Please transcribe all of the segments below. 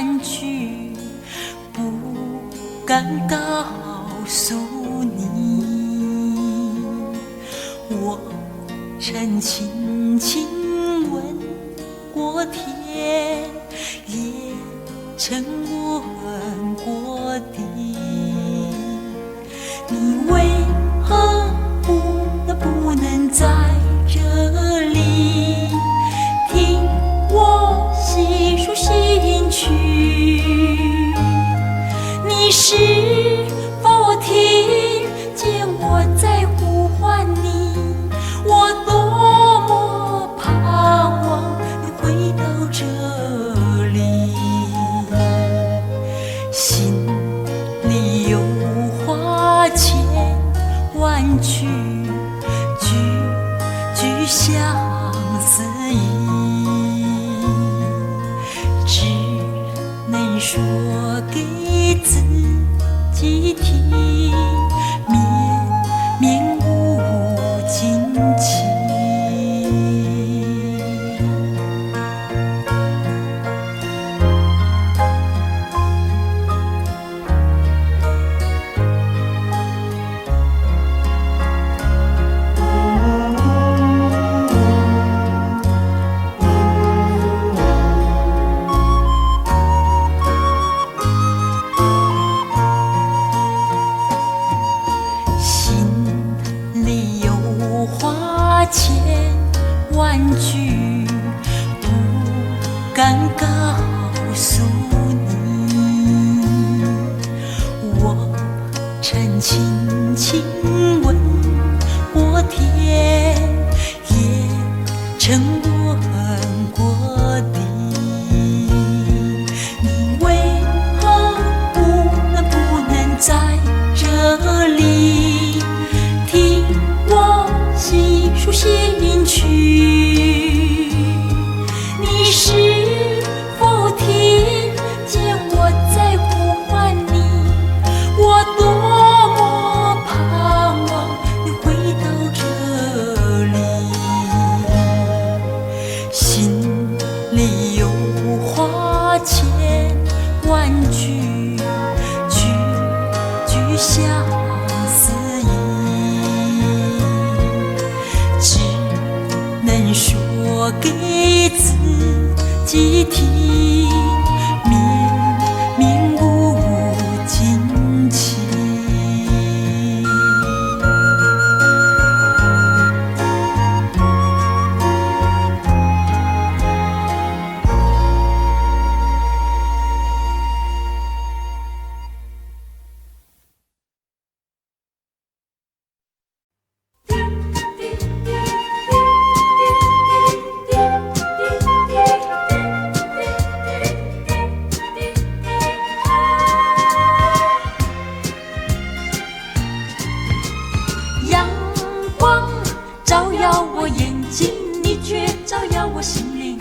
婉拒，不敢告诉你。我曾轻轻吻过天，也曾吻过地。你为何不能在这里听我细数心曲？你是否听见我在呼唤你？我多么盼望你回到这里，心里有话千万句，句句相思意，只能说给自己听，绵绵无尽情。千万句不敢告诉你，我曾轻轻吻过天，也曾吻过地。你为何不能在这里听我细数心曲？你是否听见我在呼唤你？我多么盼望你回到这里，心里有话千万句，句句相思意，只能说给自己听，绵绵无尽情。阳光照耀我眼睛，你却照耀我心灵。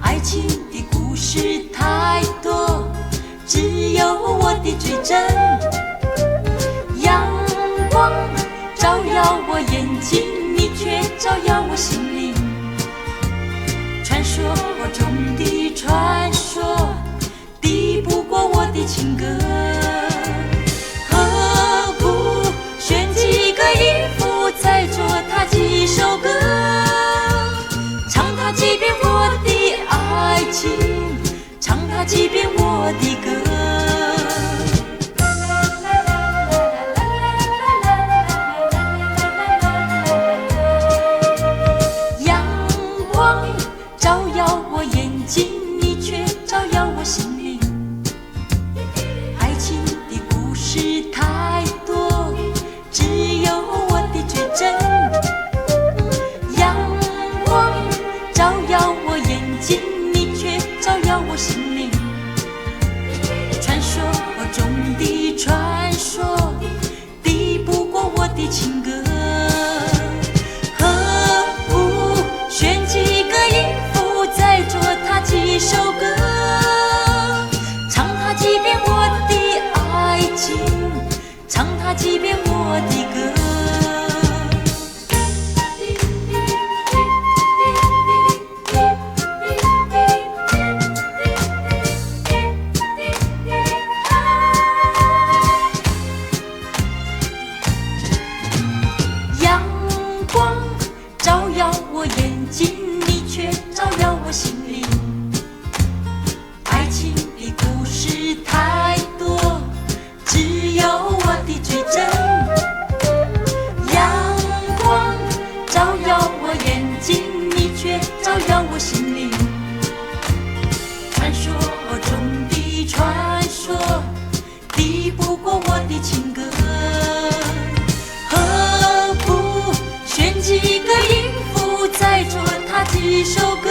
爱情的故事太多，只有我的最真。阳光照耀我眼睛，你却照耀我心灵。传说中的传说，敌不过我的情歌。何不选几个音符，再做它几首歌，唱它几遍我的爱情，唱它几遍我的歌。阳光照耀我眼睛，你却照耀我心灵。爱情的故事太多，只有我的最真。阳光照耀我眼睛，你却照耀我心灵。传说中的传说，敌不过我的情歌。何不选几个音符，再做它几首歌，情的故事太多，只有我的最真。阳光照耀我眼睛，你却照耀我心灵。传说中的传说，敌不过我的情歌。何不选几个音符，再做它几首歌，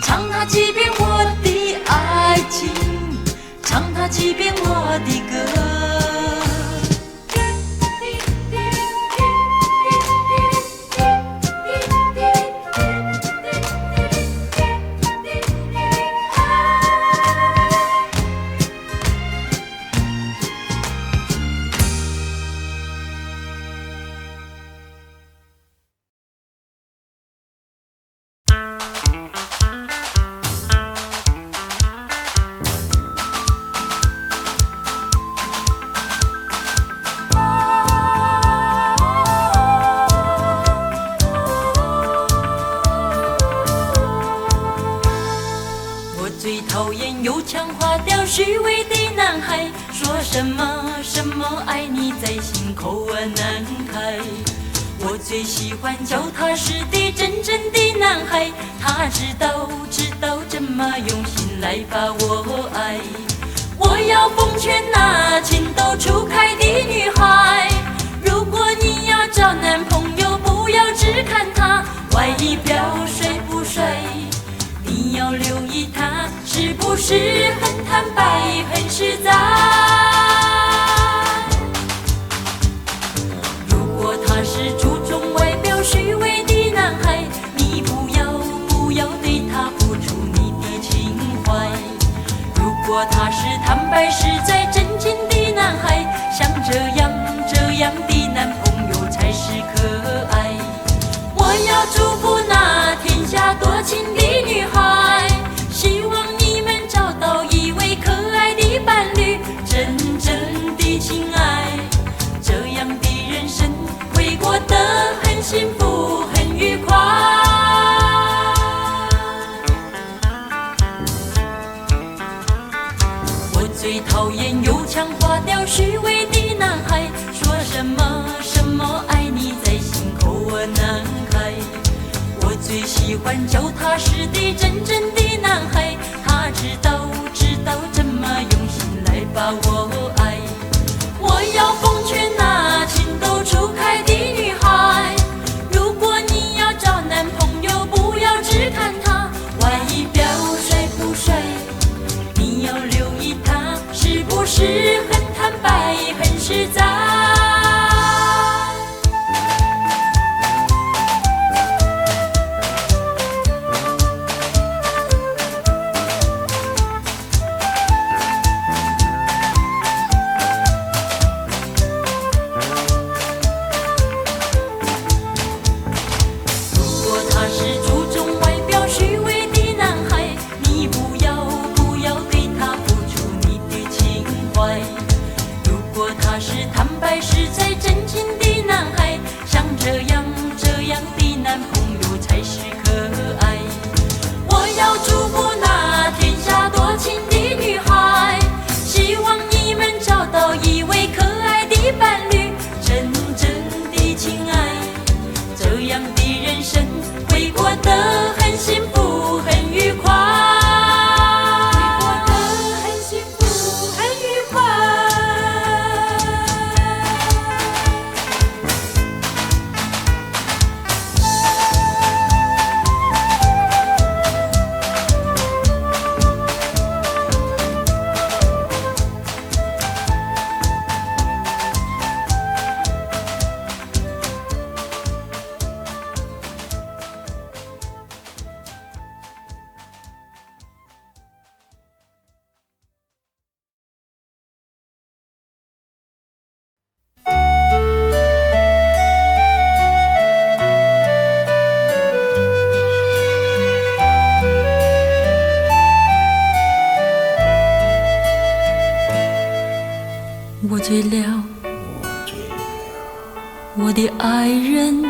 唱它几遍我的爱情，唱它几遍我的歌。虚伪的男孩说什么什么爱你在心口难开，我最喜欢脚踏实地真正的男孩，他知道怎么用心来把我爱。我要奉劝那情窦初开的女孩，如果你要找男朋友，不要只看他外表帅不帅，你要留意他是不是很坦白很实在。如果他是注重外表虚伪的男孩，你不要对他付出你的情怀。如果他是坦白实在真情的男孩，像这样的男朋友才是可爱。我要祝福那天下多情的女孩，希望你们找到一位可爱的伴侣，真正的情爱，这样的人生会过得很幸福很愉快。我最讨厌油腔滑调虚伪的男孩，说什么爱你在心口难开。我最喜欢脚踏实地真正的男孩，他知道怎么用心来把我爱。我要奉劝那情窦初开的女孩，如果你要找男朋友，不要只看他外表帅不帅，你要留意他是不是很坦白很实在。我醉了，我的爱人，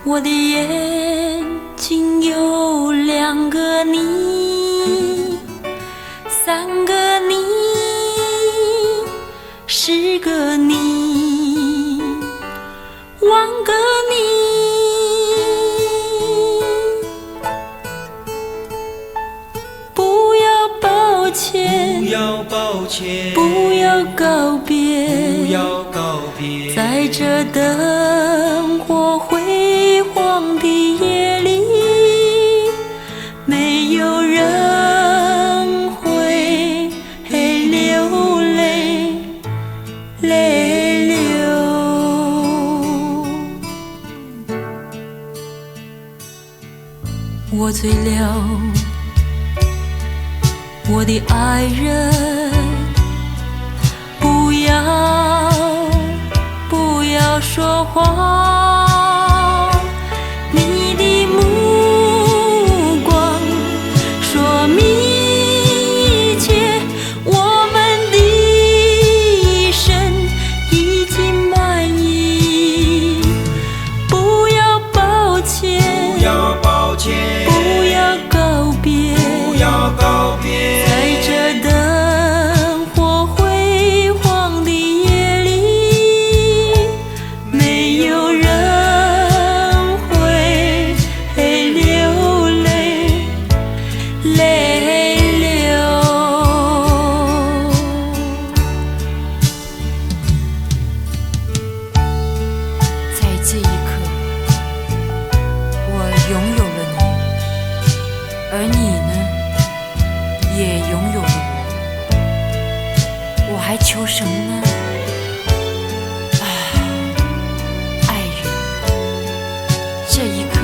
我的眼睛又亮两个你，三个你，十个你，万个你。不要抱歉，不要抱歉，不要告别，不要告别，在这灯火辉煌的夜里，没有人会流泪流。我醉了，我的爱人，不要说谎，你的目光说明一切，我们的一生已经满意。不要抱歉，不要抱歉，不要告别，不要告别，在这灯火辉煌的夜里，没有人会流泪流。在这一刻，我拥有了你，而你呢，也拥有了我还求什么呢？爱人，这一刻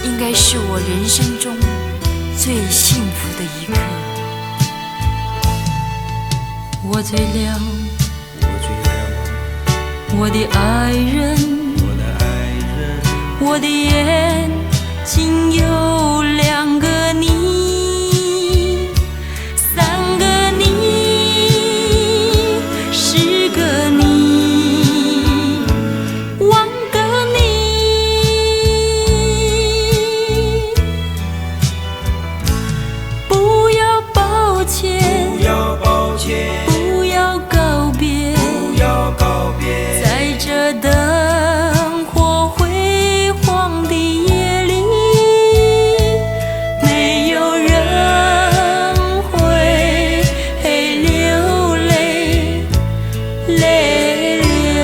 应该是我人生中最幸福的一刻。我醉了，我醉了，我的爱人，我的爱人，我的眼睛有两个你，三个你，十个你，万个你。不要抱歉，不要抱歉，不要告别，不要告别，在这灯火辉煌的夜里，没有人会流泪流。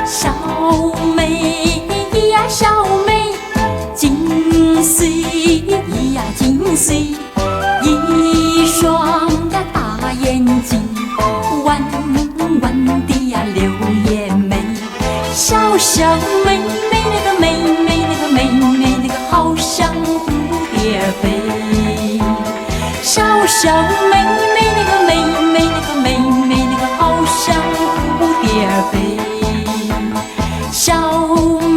小妹呀，小妹，金穗呀，金穗，一双呀大眼睛，弯弯的呀柳叶眉，小小妹妹那个妹妹那个妹妹那个好像蝴蝶飞，小小妹妹那个妹妹那个妹妹那个好像蝴蝶飞。小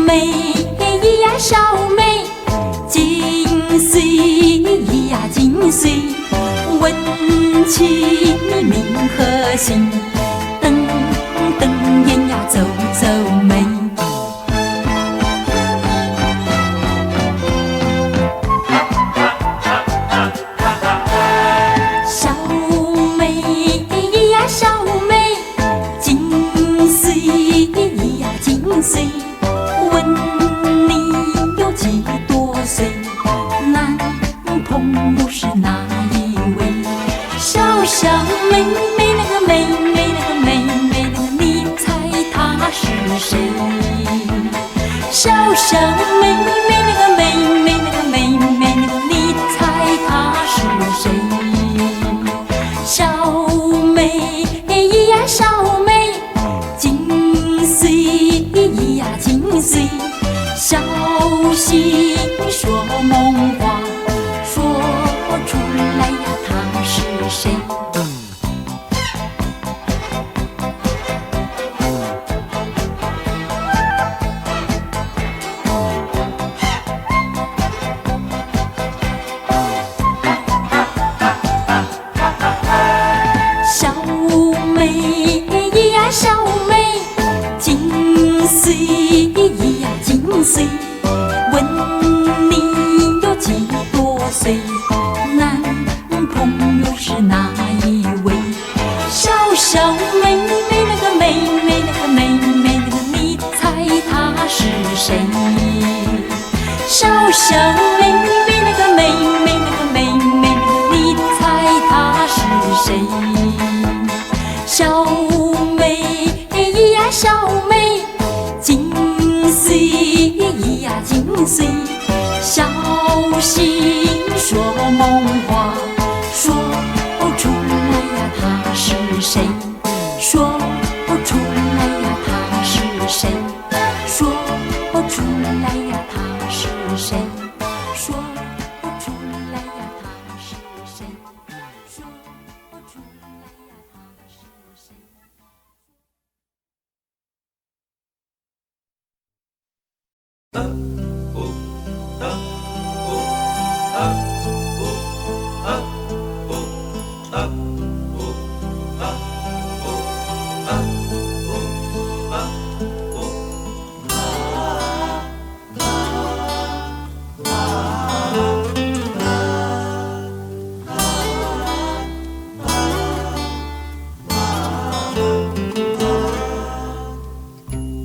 妹呀，小妹，金穗呀，金穗，问起名和姓，瞪瞪眼呀，皱皱眉。小妹呀，小妹，金穗呀，金穗，问你有几多岁？男朋友是哪一位？小小妹妹那个妹妹那个妹妹那个，你猜她是谁？小小妹妹那个妹妹那个妹妹那个，你猜她是谁？小妹呀，小妹，金穗呀，小心说梦话，说出来呀，他是谁？小妹呀，小妹，几岁呀？几岁？问你有几多岁？男朋友是哪一位？小小妹妹那个妹妹那个妹妹那个，你猜她是谁？小小妹妹那个妹妹那个妹妹那个，你猜她是谁？小妹呀，小妹，几岁呀？几岁？小心说梦话，说出来呀，他是谁？说出来呀，他是谁？说出来呀，他是谁？说出来呀，他是谁？说出来呀，他是谁？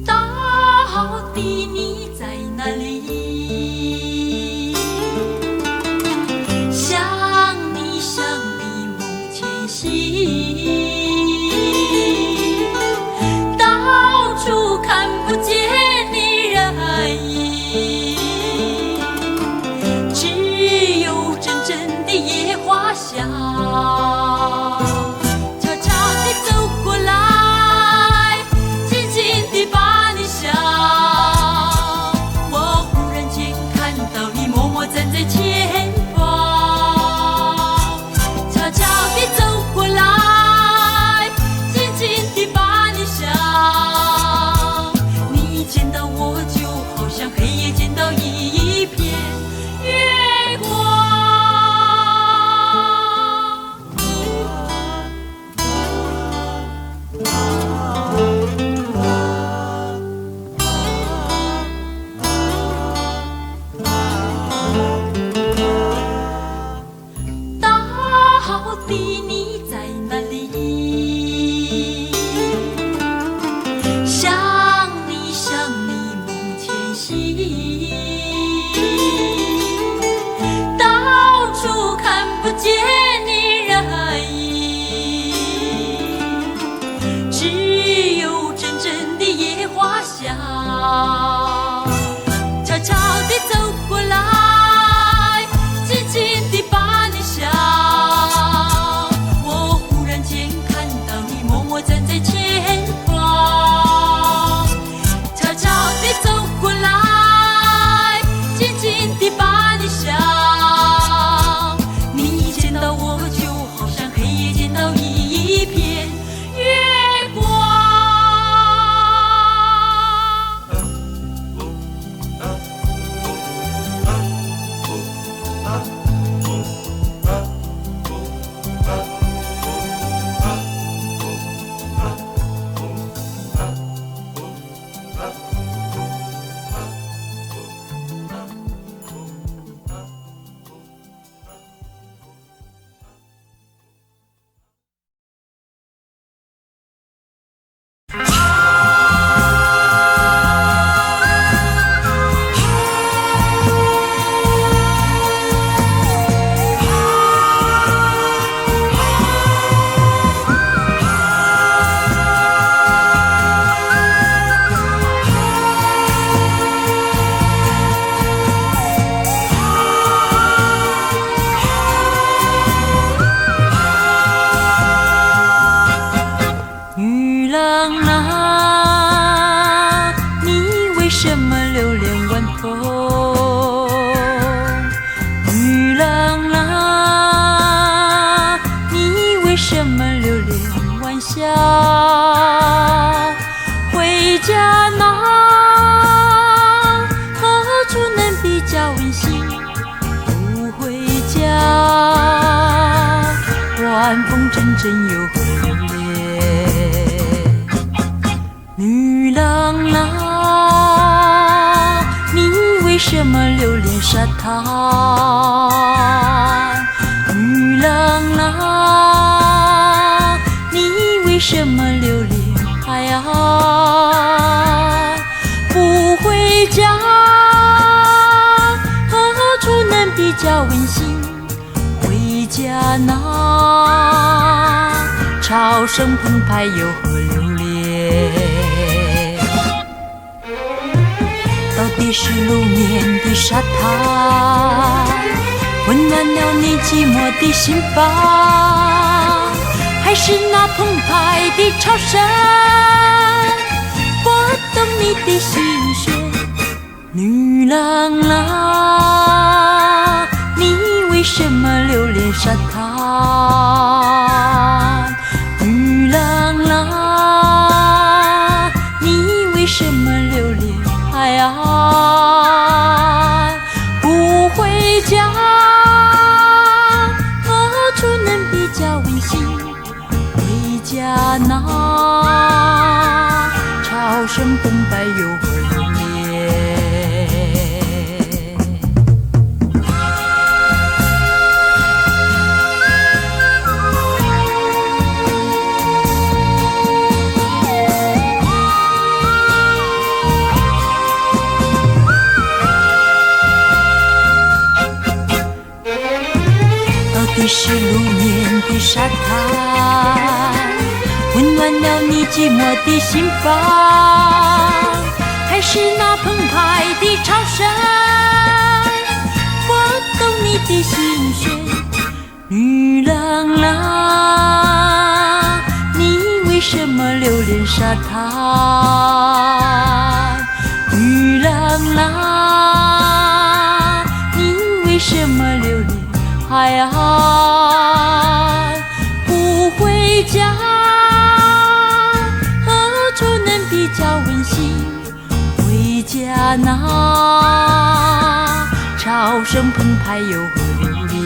到底你在哪里？想你想你梦前行，到处看不见你人影，只有阵阵的野花香，悄悄地走过来，紧紧地把你想。我忽然间看到你默默站在前方，悄悄地走过来，紧紧地把你想。你见到我就好像黑夜见到一片月光。到底你在哪里？想你想你梦前行，到处看不见你人影，只有阵阵的野花香，悄悄地走过来，紧紧地把你想。我忽然间看到你默默站在前方，悄悄地走过来，天真又会留恋。女郎啊，你为什么留恋沙滩？女郎啊，你为什么留恋海岸？不回家，何处能比较温馨？回家那潮声澎湃又何留恋？到底是路面的沙滩温暖了你寂寞的心房，还是那澎湃的潮声拨动你的心弦？女郎啊，你为什么留恋沙滩？女郎啊，你为什么留恋海岸？不回家，何处能比较温馨？回家那潮声澎湃又何留恋？是路面的沙滩温暖了你寂寞的心房，还是那澎湃的潮声拨动你的心弦？女郎啊，你为什么留恋沙滩？女郎啊，你为什么留恋海岸？不回家，何处能比较温馨？回家那潮声澎湃又何留恋？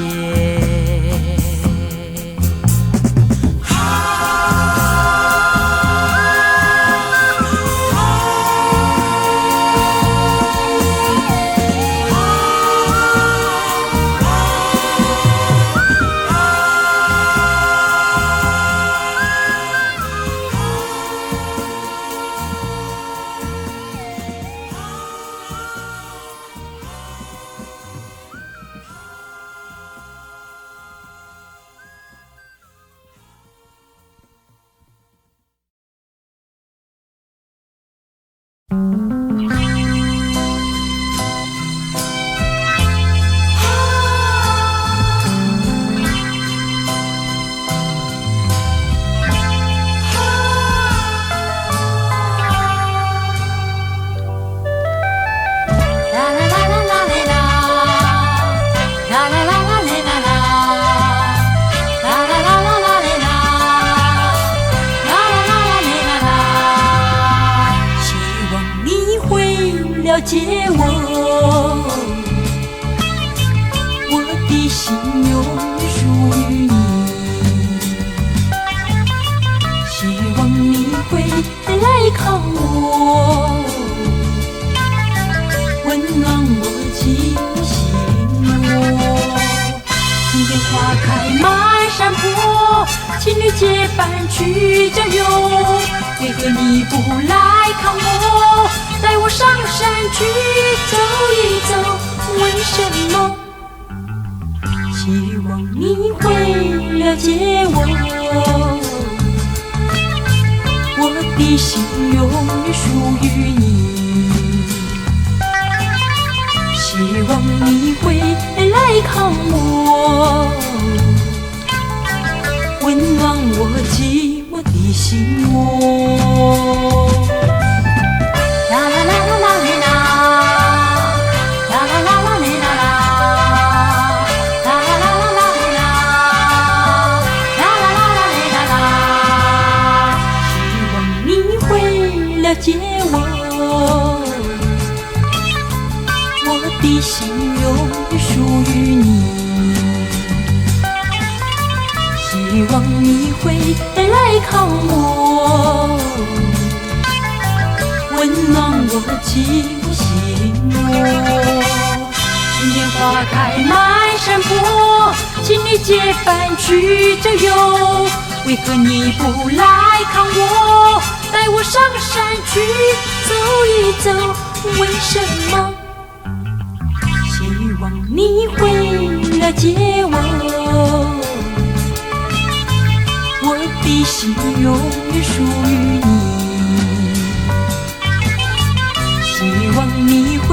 了解我，我的心永属于你。希望你会来看我，温暖我寂寞心窝。春天花开满山坡，情侣结伴去郊游，为何你不来看我？带我上山去走一走，为什么？希望你会了解我，我的心永远属于你。希望你会来看我，温暖我寂寞的心窝。啦啦啦啦啦嘞啦，啦啦啦啦嘞啦啦，啦啦啦啦啦嘞啦，啦啦啦啦嘞啦啦。希望你会了解我，我的心永远属于你。希望你会来看我，温暖我寂寞心窝。春天花开满山坡，请你结伴去郊游。为何你不来看我？带我上山去走一走。为什么？希望你会了解我，我的心永远属于你。希望你会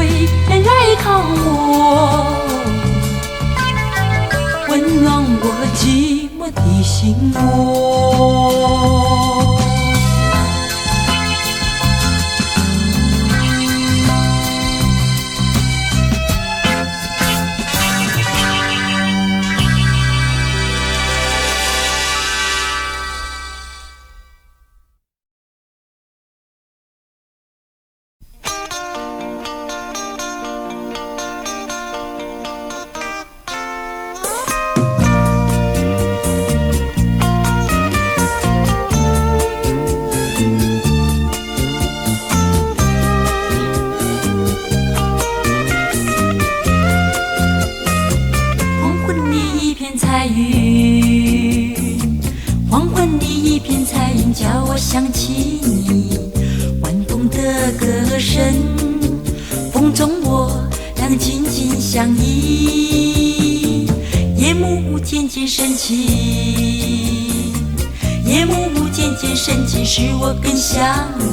来看我，温暖我寂寞的心窝。叫我想起你，晚风的歌声，风中我俩紧紧相依。夜幕渐渐升起，夜幕渐渐升起，使我更想你。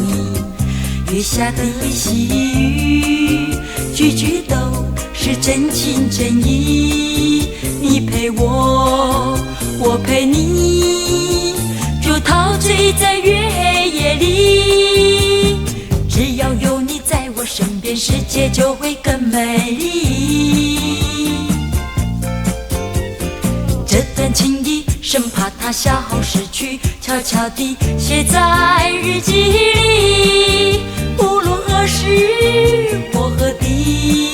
月下的细雨，句句都是真情真意。你陪我，我陪你，就陶醉在月夜里。只要有你在我身边，世界就会更美丽。这段情谊生怕它消失去，悄悄地写在日记里。无论何时或何地，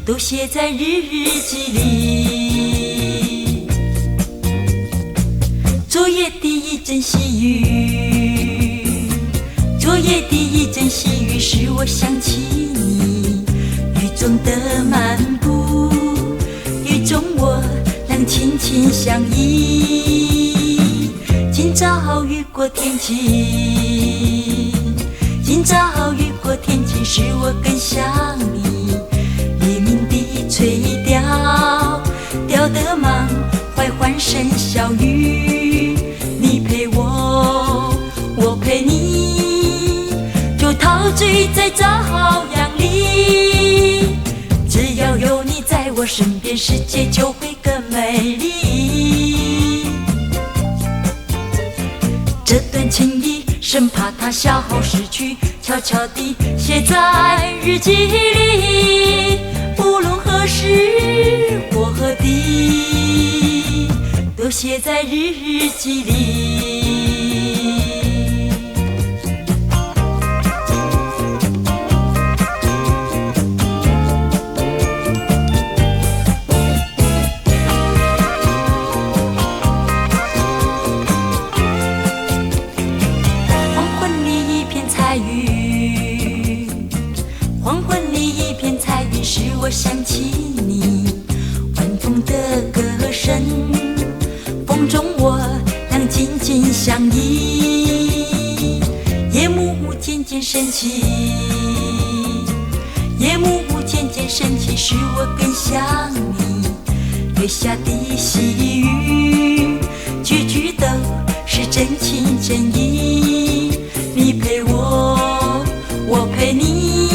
都写在日记里。昨夜的一阵细雨，昨夜的一阵细雨，使我想起你。雨中的漫步，雨中我俩轻轻相依。今朝雨过天晴，今朝雨过天晴，使我更想你。黎明的垂钓，钓得满怀欢声笑语。你陪我，我陪你，就陶醉在朝阳里。只要有你在我身边，世界就会更美丽。这段情谊生怕它消失去，悄悄地写在日记里。无论何时或何地，都写在日记里。黄昏里一片彩云，黄昏里一片彩云，使我想起你。晚风的歌声，风中我俩紧紧相依。夜幕渐渐升起，夜幕渐渐升起，使我更想你。月下的细雨，句句都是真情真意。你陪我，我陪你，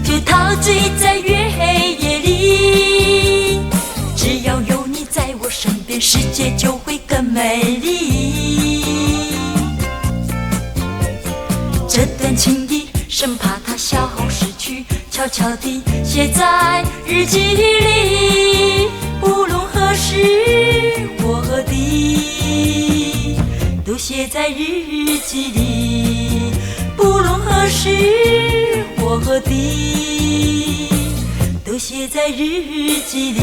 就陶醉在月夜里。只要有你在我身边，世界就会更美丽。这段情谊生怕它消失去，悄悄地写在日记里。无论何时或何地，都写在日记里。无论何时或何地，都写在日记里。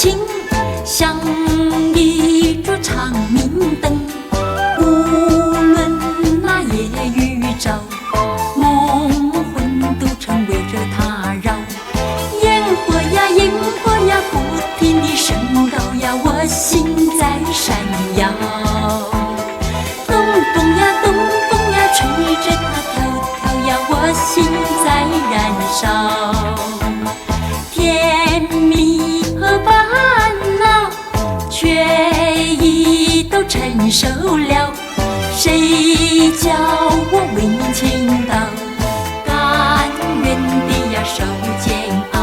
情，像一柱长明灯，无论那夜与昼，梦魂都成围着它绕。烟火呀，萤火呀，不停地升高呀，我心在闪耀。东风呀，东风呀，吹着它飘飘呀，我心在燃烧。甜蜜和烦恼，却已都承受了。谁叫我为你倾倒，甘愿地呀受煎熬。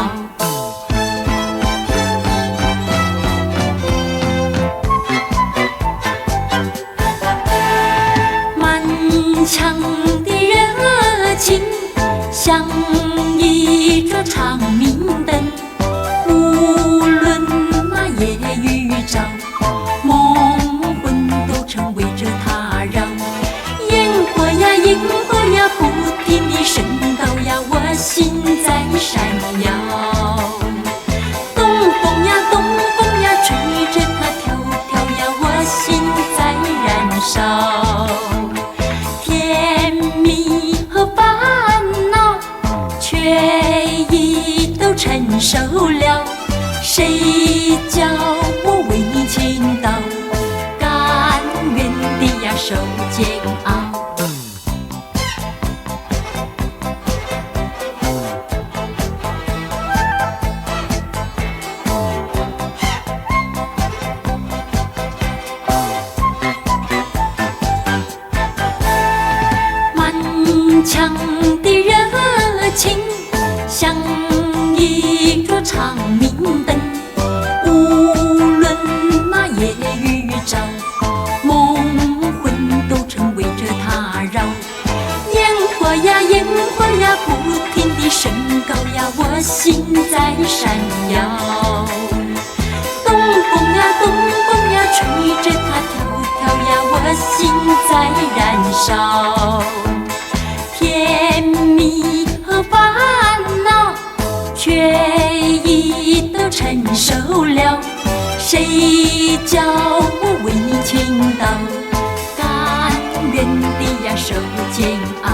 满腔的热情，像一座长明灯，无论那夜与昼，梦魂都成围着它绕。烟火呀，萤火呀，不停地升高呀，我心在闪耀。东风呀，东风呀，吹着它飘飘呀，我心在燃烧。甜蜜和烦恼，却已都承受了。谁叫我为你倾倒，甘愿地呀受煎熬。满腔的热情，像一座长明灯，无论那夜与昼，梦魂都成围着它绕。烟火呀，烟火呀，不停地升高呀，我心在闪耀。东风呀，东风呀，吹着它飘飘呀，我心在燃烧。甜蜜和烦恼，却已都承受了。谁叫我为你倾倒，甘愿地呀受煎熬。